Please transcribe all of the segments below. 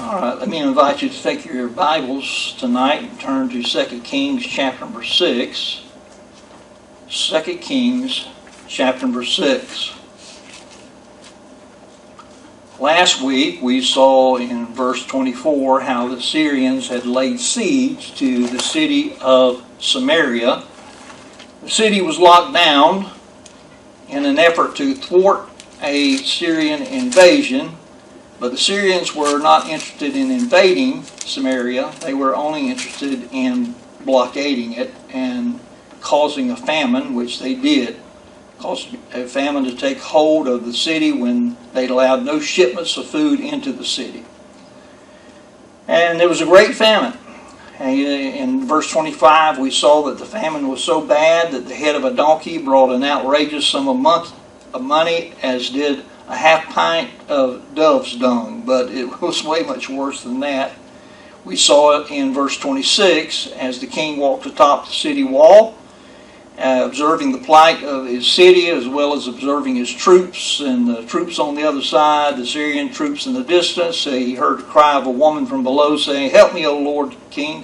All right, let me invite you to take your Bibles tonight and turn to 2 Kings chapter number 6. 2 Kings chapter number 6. Last week we saw in verse 24 how the Syrians had laid siege to the city of Samaria. The city was locked down in an effort to thwart a Syrian invasion. But the Syrians were not interested in invading Samaria. They were only interested in blockading it and causing a famine, which they did. Caused a famine to take hold of the city when they allowed no shipments of food into the city. And there was a great famine. In verse 25, we saw that the famine was so bad that the head of a donkey brought an outrageous sum of money, as did a half pint of dove's dung, but it was way much worse than that. We saw it in verse 26 as the king walked atop the city wall, observing the plight of his city as well as observing his troops and the troops on the other side, the Syrian troops in the distance. He heard the cry of a woman from below saying, "Help me, O Lord King.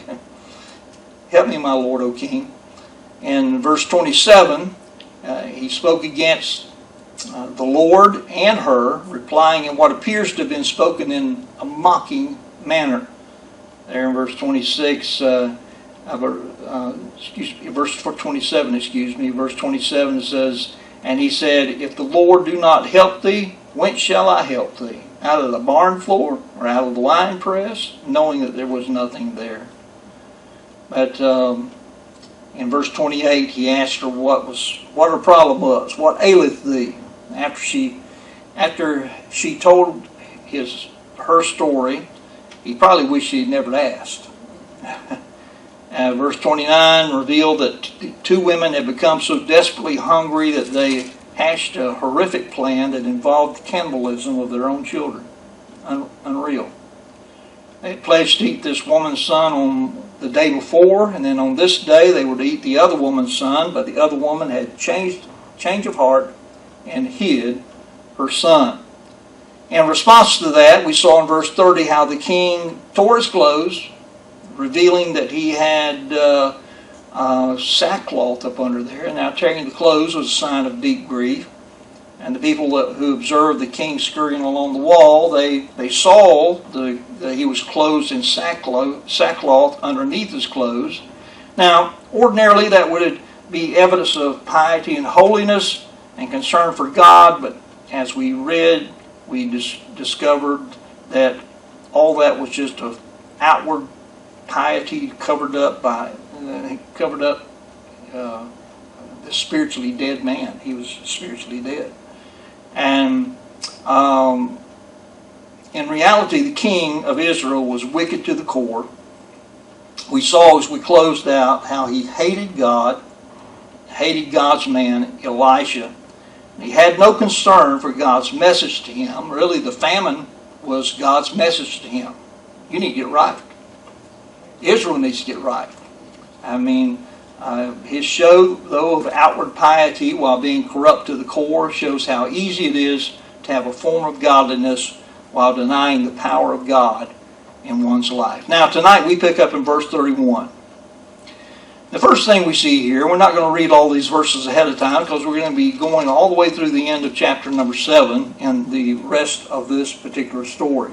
Help me, my Lord, O King." In verse 27, he spoke against the Lord and her, replying in what appears to have been spoken in a mocking manner. There in verse 26, verse 27, verse 27 says, "And he said, If the Lord do not help thee, whence shall I help thee? Out of the barn floor or out of the wine press?" Knowing that there was nothing there. But in verse 28, he asked her what her problem was. "What aileth thee?" After she told her story, he probably wished he had never asked. Verse 29 revealed that two women had become so desperately hungry that they hatched a horrific plan that involved cannibalism of their own children. Unreal. They had pledged to eat this woman's son on the day before, and then on this day they were to eat the other woman's son, but the other woman had change of heart and hid her son. In response to that, we saw in verse 30 how the king tore his clothes, revealing that he had sackcloth up under there. And now tearing the clothes was a sign of deep grief. And the people who observed the king scurrying along the wall, they saw that he was clothed in sackcloth underneath his clothes. Now, ordinarily that would be evidence of piety and holiness and concern for God, but as we read, we discovered that all that was just an outward piety covered up the spiritually dead man. He was spiritually dead. And in reality, the king of Israel was wicked to the core. We saw as we closed out how he hated God, hated God's man, Elisha. He had no concern for God's message to him. Really, the famine was God's message to him. You need to get right. Israel needs to get right. I mean, his show, though, of outward piety while being corrupt to the core shows how easy it is to have a form of godliness while denying the power of God in one's life. Now, tonight we pick up in verse 31. The first thing we see here, we're not going to read all these verses ahead of time because we're going to be going all the way through the end of chapter number 7 and the rest of this particular story.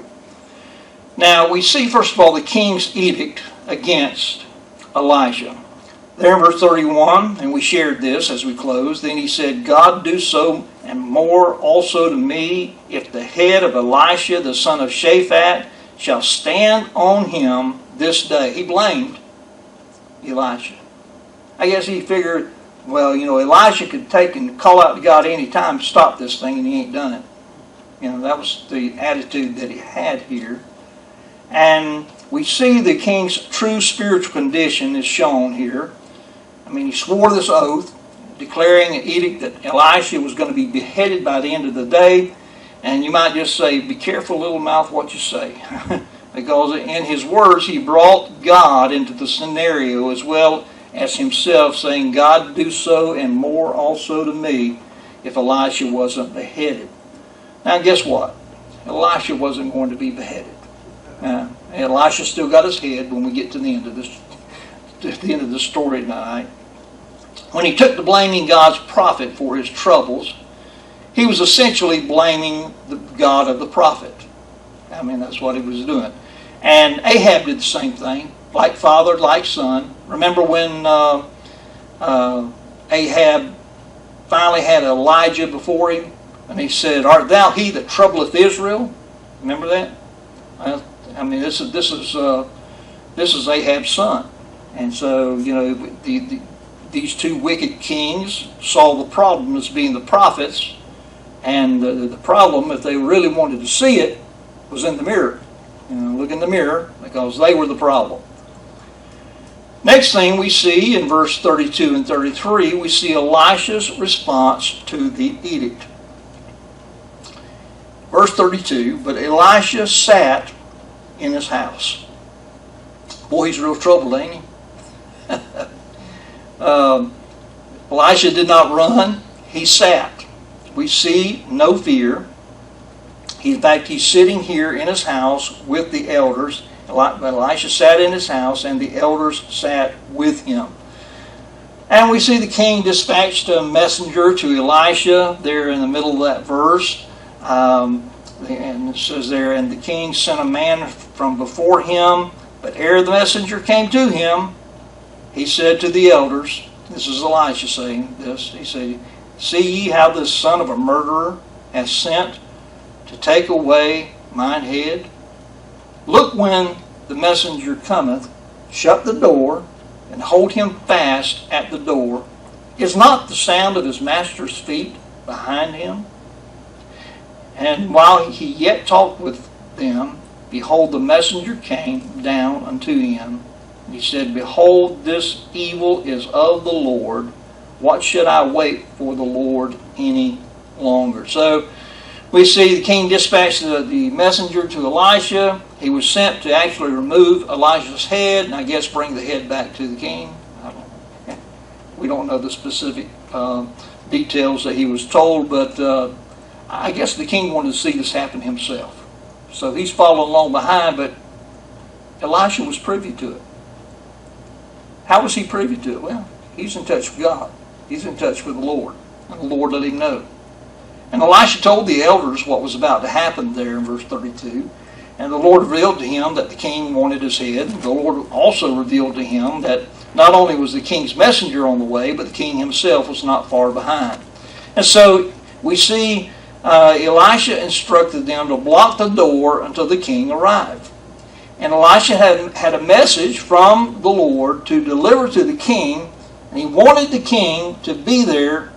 Now, we see, first of all, the king's edict against Elijah. There in verse 31, and we shared this as we closed, then he said, "God do so and more also to me, if the head of Elisha, the son of Shaphat, shall stand on him this day." He blamed Elisha. I guess he figured, well, Elijah could take and call out to God any time to stop this thing, and he ain't done it. That was the attitude that he had here. And we see the king's true spiritual condition is shown here. I mean, he swore this oath, declaring an edict that Elisha was going to be beheaded by the end of the day. And you might just say, be careful, little mouth, what you say. Because in his words, he brought God into the scenario as well as himself, saying, "God do so and more also to me if Elisha wasn't beheaded." Now guess what? Elisha wasn't going to be beheaded. Elisha still got his head when we get to the end of the story tonight. When he took to blaming God's prophet for his troubles, he was essentially blaming the God of the prophet. I mean, that's what he was doing. And Ahab did the same thing, like father, like son. Remember when Ahab finally had Elijah before him, and he said, "Art thou he that troubleth Israel?" Remember that? I mean, this is Ahab's son, and so these two wicked kings saw the problem as being the prophets, and the problem, if they really wanted to see it, was in the mirror. Look in the mirror, because they were the problem. Next thing we see in verse 32 and 33, we see Elisha's response to the edict. Verse 32, but Elisha sat in his house. Boy, he's real troubled, ain't he? Elisha did not run, he sat. We see no fear. In fact, he's sitting here in his house with the elders. Elisha sat in his house, and the elders sat with him. And we see the king dispatched a messenger to Elisha there in the middle of that verse. And it says there, and the king sent a man from before him, but ere the messenger came to him, he said to the elders, this is Elisha saying this, he said, see ye how this son of a murderer hath sent to take away mine head? Look, when the messenger cometh, shut the door, and hold him fast at the door. Is not the sound of his master's feet behind him? And while he yet talked with them, behold, the messenger came down unto him. He said, behold, this evil is of the Lord. What should I wait for the Lord any longer? So we see the king dispatched the messenger to Elisha. He was sent to actually remove Elisha's head, and I guess bring the head back to the king. We don't know the specific details that he was told, but I guess the king wanted to see this happen himself. So he's following along behind, but Elisha was privy to it. How was he privy to it? Well, he's in touch with God. He's in touch with the Lord, and the Lord let him know. And Elisha told the elders what was about to happen there in verse 32. And the Lord revealed to him that the king wanted his head. The Lord also revealed to him that not only was the king's messenger on the way, but the king himself was not far behind. And so we see Elisha instructed them to block the door until the king arrived. And Elisha had a message from the Lord to deliver to the king, and he wanted the king to be there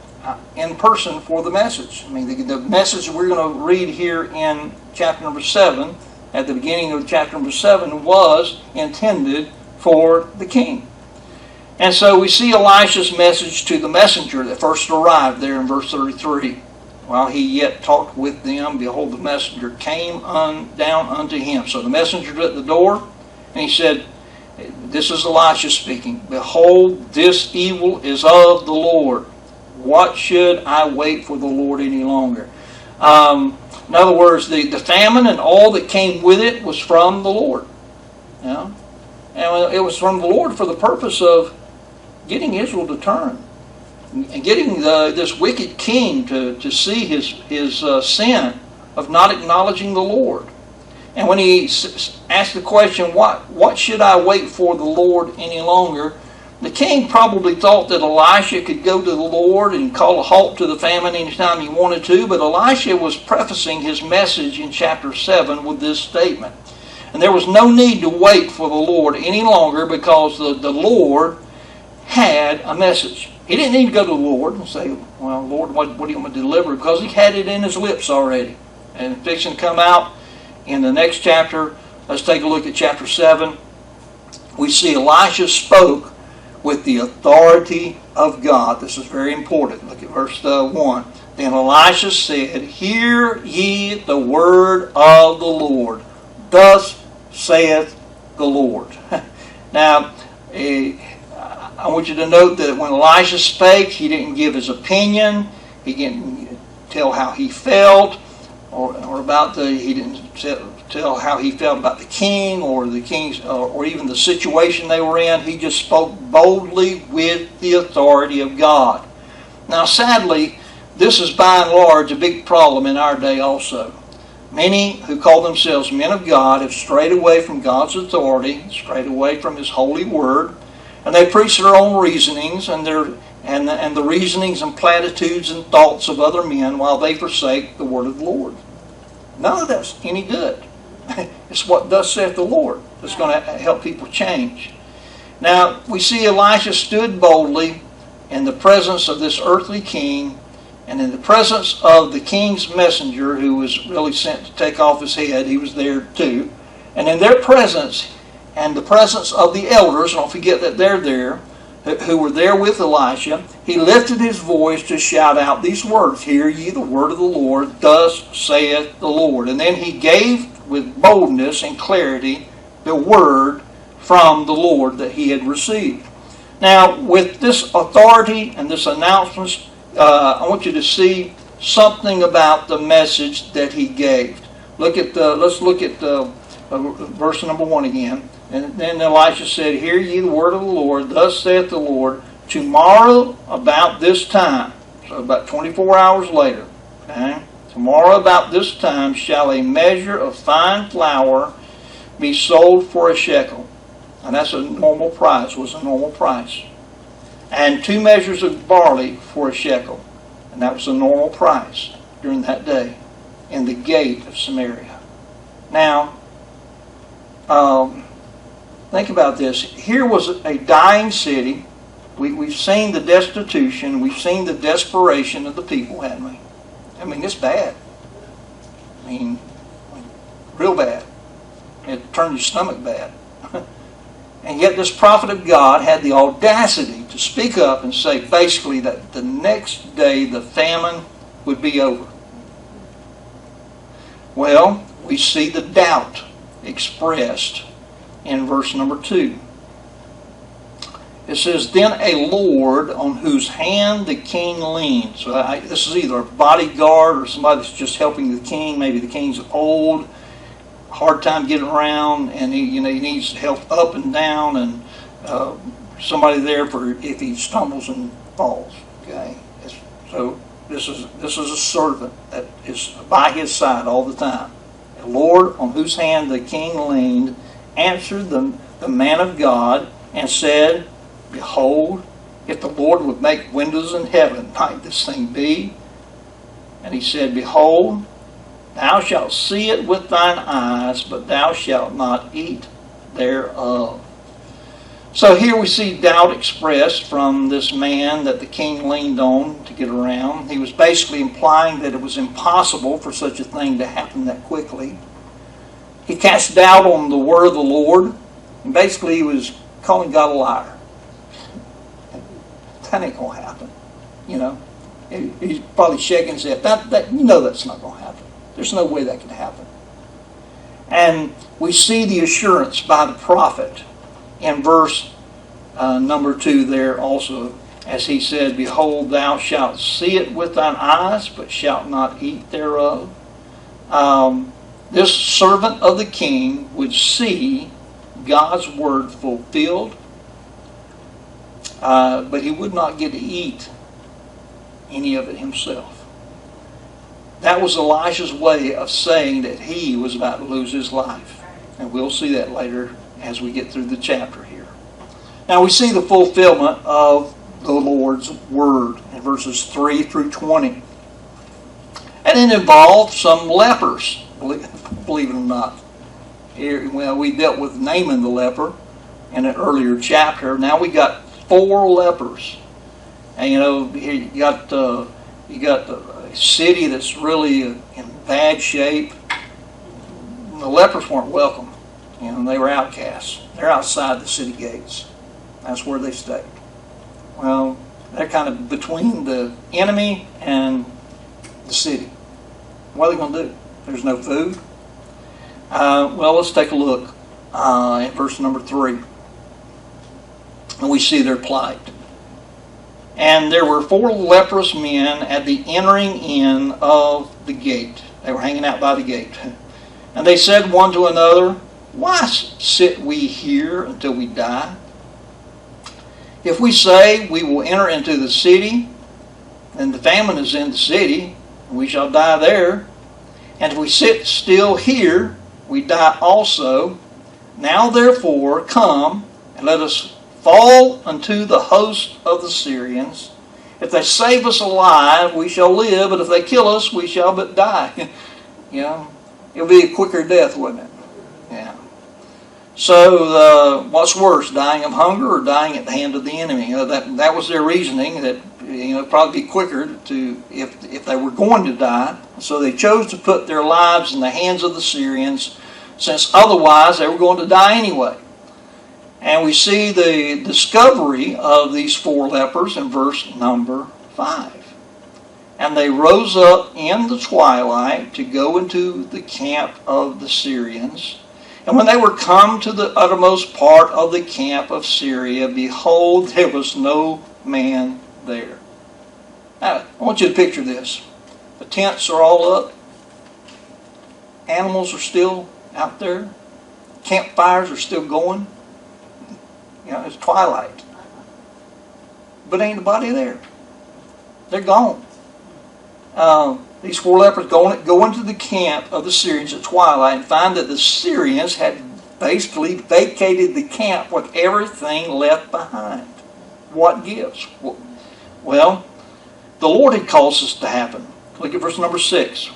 in person for the message. I mean, the message we're going to read here in chapter number 7, at the beginning of chapter number 7, was intended for the king. And so we see Elisha's message to the messenger that first arrived there in verse 33. While he yet talked with them, behold, the messenger came down unto him. So the messenger's at the door, and he said, this is Elisha speaking, behold, this evil is of the Lord. What should I wait for the Lord any longer? In other words, the famine and all that came with it was from the Lord. And it was from the Lord for the purpose of getting Israel to turn. And getting this wicked king to see his sin of not acknowledging the Lord. And when he asked the question, what should I wait for the Lord any longer? The king probably thought that Elisha could go to the Lord and call a halt to the famine anytime he wanted to, but Elisha was prefacing his message in chapter 7 with this statement. And there was no need to wait for the Lord any longer, because the Lord had a message. He didn't need to go to the Lord and say, well, Lord, what do you want me to deliver? Because he had it in his lips already. And it's fixing to come out in the next chapter. Let's take a look at chapter 7. We see Elisha spoke with the authority of God. This is very important. Look at verse 1. Then Elisha said, hear ye the word of the Lord. Thus saith the Lord. Now, I want you to note that when Elisha spake, he didn't give his opinion. He didn't tell how he felt, or about he didn't tell how he felt about the king or the king's or even the situation they were in. He just spoke boldly with the authority of God. Now, sadly, this is by and large a big problem in our day also. Many who call themselves men of God have strayed away from God's authority, strayed away from His holy word, and they preach their own reasonings and the reasonings and platitudes and thoughts of other men while they forsake the word of the Lord. None of that's any good. It's what thus saith the Lord that's going to help people change. Now, we see Elisha stood boldly in the presence of this earthly king and in the presence of the king's messenger who was really sent to take off his head. He was there too. And in their presence and the presence of the elders, don't forget that they're there, who were there with Elisha, he lifted his voice to shout out these words, "Hear ye the word of the Lord, thus saith the Lord." And then he gave with boldness and clarity the word from the Lord that he had received. Now, with this authority and this announcement, I want you to see something about the message that he gave. Let's look at verse number 1 again. And then Elisha said, "Hear ye the word of the Lord, thus saith the Lord, tomorrow about this time," so about 24 hours later, okay? "Tomorrow about this time shall a measure of fine flour be sold for a shekel." And that's a normal price, was a normal price. "And 2 measures of barley for a shekel." And that was a normal price during that day in the gate of Samaria. Now, think about this. Here was a dying city. We've seen the destitution. We've seen the desperation of the people, haven't we? I mean, it's bad. I mean, real bad. It turned your stomach bad. And yet this prophet of God had the audacity to speak up and say basically that the next day the famine would be over. Well, we see the doubt expressed in verse number 2. It says, "Then a lord on whose hand the king leaned." So this is either a bodyguard or somebody that's just helping the king. Maybe the king's old, hard time getting around, and he needs help up and down, and somebody there for if he stumbles and falls. Okay, so this is a servant that is by his side all the time. A lord on whose hand the king leaned answered the man of God and said, "Behold, if the Lord would make windows in heaven, might this thing be?" And he said, "Behold, thou shalt see it with thine eyes, but thou shalt not eat thereof." So here we see doubt expressed from this man that the king leaned on to get around. He was basically implying that it was impossible for such a thing to happen that quickly. He cast doubt on the word of the Lord, and basically he was calling God a liar. That ain't going to happen. He's probably shaking his head. That's not going to happen. There's no way that can happen. And we see the assurance by the prophet in verse number 2 there also, as he said, "Behold, thou shalt see it with thine eyes, but shalt not eat thereof." This servant of the king would see God's word fulfilled, but he would not get to eat any of it himself. That was Elisha's way of saying that he was about to lose his life. And we'll see that later as we get through the chapter here. Now we see the fulfillment of the Lord's word in verses 3 through 20. And it involved some lepers, believe it or not. Here, well, we dealt with Naaman the leper in an earlier chapter. Now we got 4 lepers. And here you got a city that's really in bad shape. The lepers weren't welcome. They were outcasts. They're outside the city gates. That's where they stayed. Well, they're kind of between the enemy and the city. What are they going to do? There's no food. Well, let's take a look at verse number 3. And we see their plight. "And there were 4 leprous men at the entering in of the gate." They were hanging out by the gate. And they said one to another, why sit we here until we die? If we say we will enter into the city, then the famine is in the city, and we shall die there. And if we sit still here, we die also. Now therefore come, and let us fall unto the host of the Syrians. If they save us alive, we shall live, but if they kill us, we shall but die. It'll be a quicker death, wouldn't it? Yeah. So what's worse, dying of hunger or dying at the hand of the enemy? That was their reasoning, that it'd probably be quicker if they were going to die. So they chose to put their lives in the hands of the Syrians, since otherwise they were going to die anyway. And we see the discovery of these 4 lepers in verse number 5. And they rose up in the twilight to go into the camp of the Syrians. And when they were come to the uttermost part of the camp of Syria, behold, there was no man there. Now, I want you to picture this. The tents are all up. Animals are still out there. Campfires are still going. It's twilight. But ain't nobody there. They're gone. These 4 lepers go into the camp of the Syrians at twilight and find that the Syrians had basically vacated the camp with everything left behind. What gives? Well, the Lord had caused this to happen. Look at verse number 6.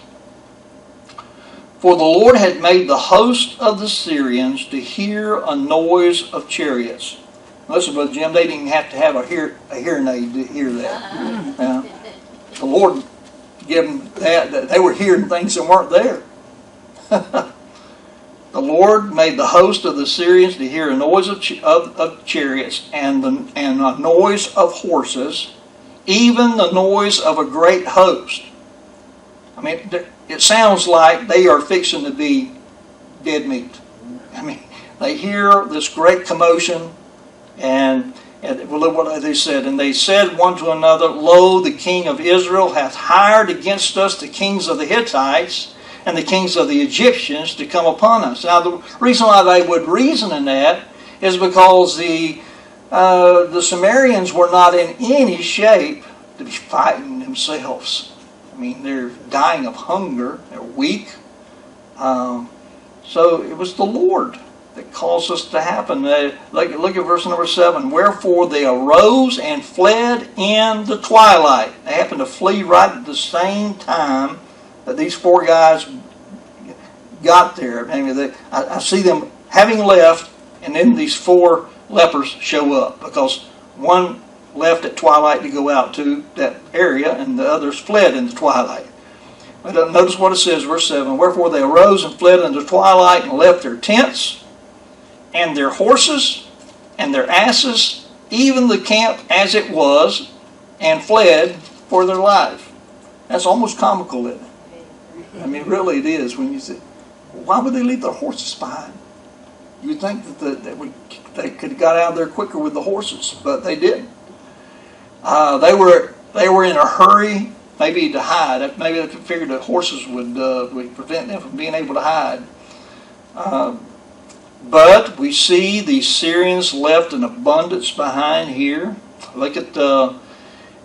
For the Lord had made the host of the Syrians to hear a noise of chariots. Listen, Brother Jim, they didn't have to have a hearing aid to hear that. The Lord gave them that. They were hearing things that weren't there. The Lord made the host of the Syrians to hear a noise of chariots and a noise of horses, even the noise of a great host. I mean, it sounds like they are fixing to be dead meat. I mean, they hear this great commotion, and look what they said. And they said one to another, Lo, the king of Israel hath hired against us the kings of the Hittites and the kings of the Egyptians to come upon us. Now, the reason why they would reason in that is because the Samaritans were not in any shape to be fighting themselves. I mean, they're dying of hunger. They're weak. So it was the Lord that caused this to happen. Look at verse number 7. Wherefore they arose and fled in the twilight. They happened to flee right at the same time that these 4 guys got there. I see them having left, and then these 4 lepers show up, because one left at twilight to go out to that area, and the others fled in the twilight. But notice what it says, verse 7. Wherefore they arose and fled in the twilight and left their tents and their horses and their asses, even the camp as it was, and fled for their life. That's almost comical, isn't it? I mean, really it is. When you say, why would they leave their horses behind? You would think that they could have got out of there quicker with the horses, but they didn't. They were in a hurry, maybe to hide. Maybe they figured that horses would prevent them from being able to hide. But we see these Syrians left in abundance behind here. Look at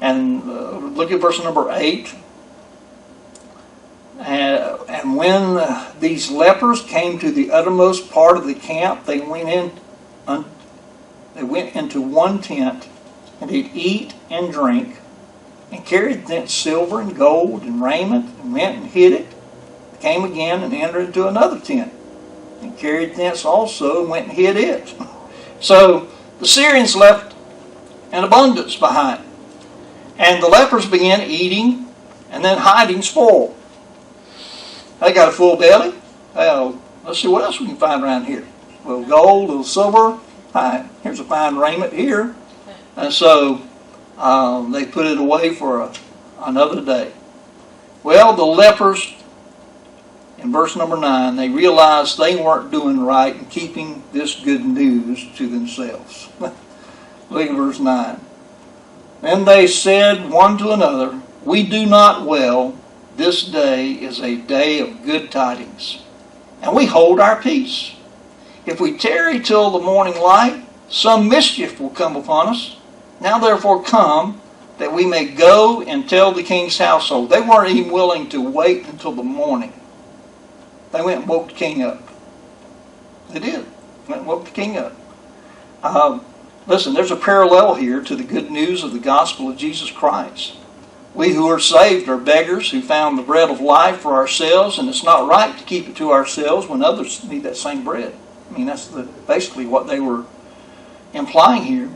verse number 8. And when these lepers came to the uttermost part of the camp, they went into one tent, and did eat and drink, and carried thence silver and gold and raiment, and went and hid it. Came again and entered into another tent, and carried thence also, and went and hid it. So the Syrians left an abundance behind, and the lepers began eating and then hiding spoil. They got a full belly. Well, let's see what else we can find around here. A little gold, a little silver. Fine. Here's a fine raiment here. And so they put it away for another day. Well, the lepers, in verse number 9, they realized they weren't doing right in keeping this good news to themselves. Look at verse 9. Then they said one to another, We do not well. This day is a day of good tidings. and we hold our peace. If we tarry till the morning light, some mischief will come upon us. Now therefore come, that we may go and tell the king's household." They weren't even willing to wait until the morning. They went and woke the king up. They did. Went and woke the king up. Listen, there's a parallel here to the good news of the gospel of Jesus Christ. We who are saved are beggars who found the bread of life for ourselves, and it's not right to keep it to ourselves when others need that same bread. I mean, that's basically what they were implying here.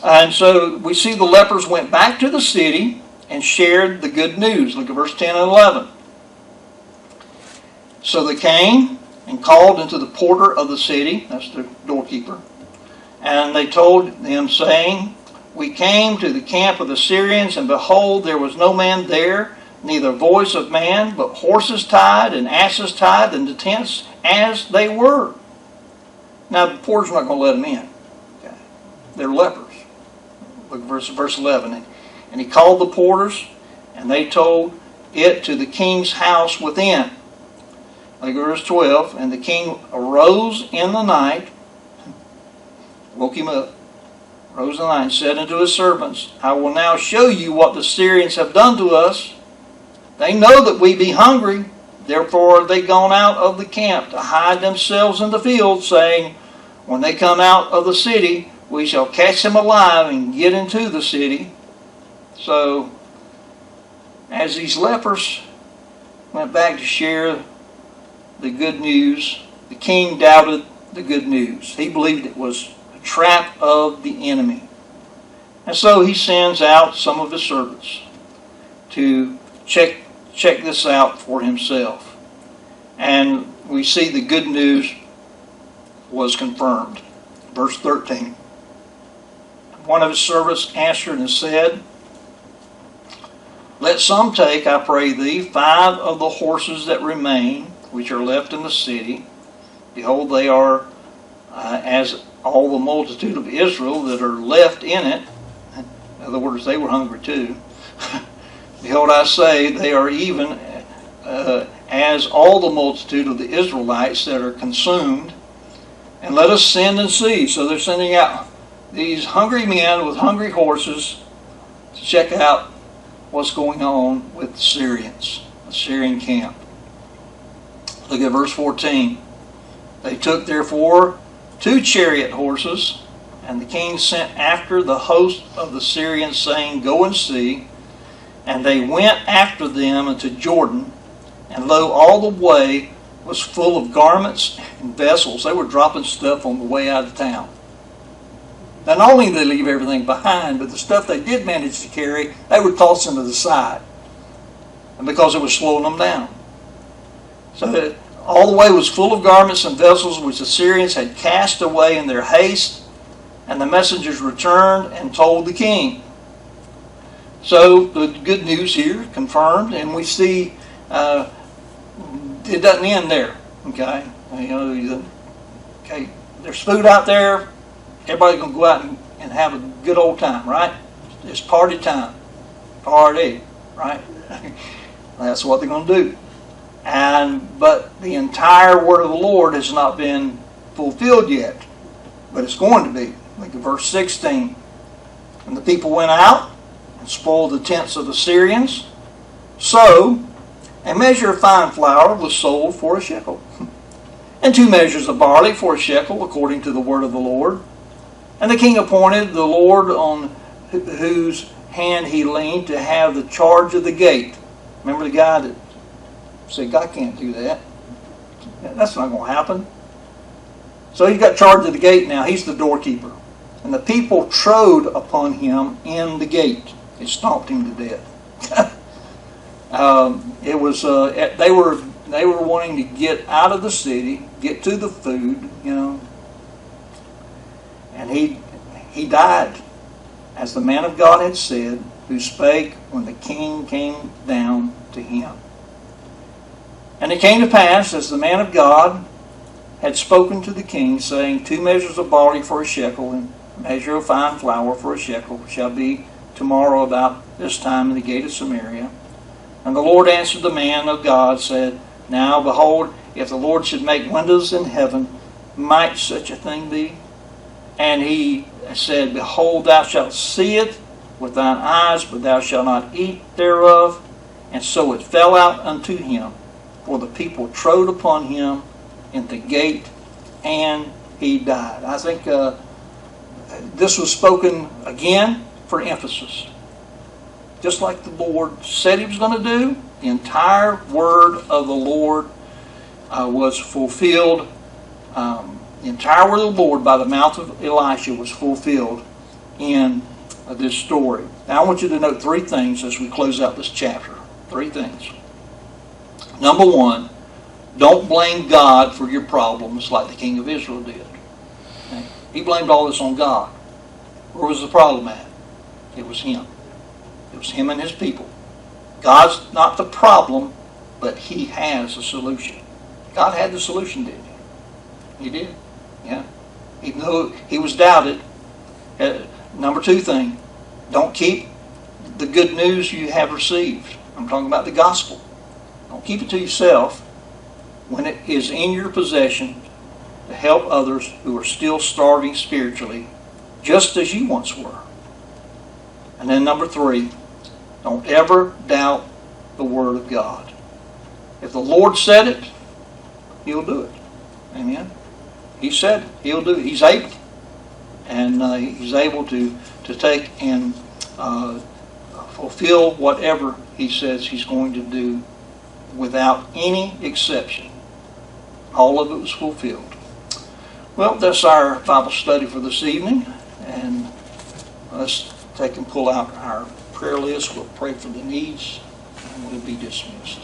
And so we see the lepers went back to the city and shared the good news. Look at verse 10 and 11. "So they came and called into the porter of the city," that's the doorkeeper, "and they told him, saying, We came to the camp of the Syrians, and behold, there was no man there, neither voice of man, but horses tied and asses tied, and the tents as they were." Now the porter's not going to let them in. Okay. They're lepers. Look at verse 11. "And he called the porters, and they told it to the king's house within." Look at verse 12. "And the king arose in the night," woke him up, rose in the night, and said unto his servants, "I will now show you what the Syrians have done to us. They know that we be hungry, therefore are they gone out of the camp to hide themselves in the fields, saying, When they come out of the city, we shall catch them alive and get into the city." So, as these lepers went back to share the good news, the king doubted the good news. He believed it was a trap of the enemy. And so he sends out some of his servants to check this out for himself. And we see the good news was confirmed. Verse 13. "One of his servants answered and said, Let some take, I pray thee, 5 of the horses that remain, which are left in the city. Behold, they are as all the multitude of Israel that are left in it." In other words, they were hungry too. "Behold, I say, they are even as all the multitude of the Israelites that are consumed. And let us send and see." So they're sending out these hungry men with hungry horses to check out what's going on with the Syrians, the Syrian camp. Look at verse 14. "They took therefore 2 chariot horses, and the king sent after the host of the Syrians, saying, Go and see. And they went after them into Jordan, and lo, all the way was full of garments and vessels." They were dropping stuff on the way out of town. Now, not only did they leave everything behind, but the stuff they did manage to carry, they were tossing to the side, and because it was slowing them down. So all the way was full of garments and vessels which the Syrians had cast away in their haste, and the messengers returned and told the king. So the good news here confirmed, and we see it doesn't end there. Okay, okay, there's food out there. Everybody's going to go out and have a good old time, right? It's party time. Party, right? That's what they're going to do. But the entire word of the Lord has not been fulfilled yet. But it's going to be. Look at verse 16. "And the people went out and spoiled the tents of the Syrians. So a measure of fine flour was sold for a shekel, and 2 measures of barley for a shekel, according to the word of the Lord. And the king appointed the Lord on whose hand he leaned to have the charge of the gate." Remember the guy that said, "God can't do that. That's not going to happen." So he's got charge of the gate now. He's the doorkeeper. "And the people trode upon him in the gate." They stomped him to death. It was they were wanting to get out of the city, get to the food, And he died, as the man of God had said, who spake when the king came down to him. And it came to pass, as the man of God had spoken to the king, saying, 2 measures of barley for a shekel, and a measure of fine flour for a shekel, shall be tomorrow about this time in the gate of Samaria. And the Lord answered the man of God, said, Now, behold, if the Lord should make windows in heaven, might such a thing be? And he said, Behold, thou shalt see it with thine eyes, but thou shalt not eat thereof. And so it fell out unto him, for the people trode upon him in the gate, and he died. I think this was spoken again for emphasis. Just like the Lord said he was going to do, the entire word of the Lord was fulfilled. The entire word of the Lord by the mouth of Elisha was fulfilled in this story. Now I want you to note three things as we close out this chapter. Three things. Number one, don't blame God for your problems like the king of Israel did. Okay? He blamed all this on God. Where was the problem at? It was him. It was him and his people. God's not the problem, but he has a solution. God had the solution, didn't he? He did. Yeah. Even though he was doubted. Number two thing, don't keep the good news you have received. I'm talking about the gospel. Don't keep it to yourself when it is in your possession to help others who are still starving spiritually, just as you once were. And then number three, don't ever doubt the Word of God. If the Lord said it, He'll do it. Amen. He said it. He'll do it. He's able. And He's able to take and fulfill whatever He says He's going to do without any exception. All of it was fulfilled. Well, that's our Bible study for this evening. And let's take and pull out our prayer list. We'll pray for the needs, and we'll be dismissed.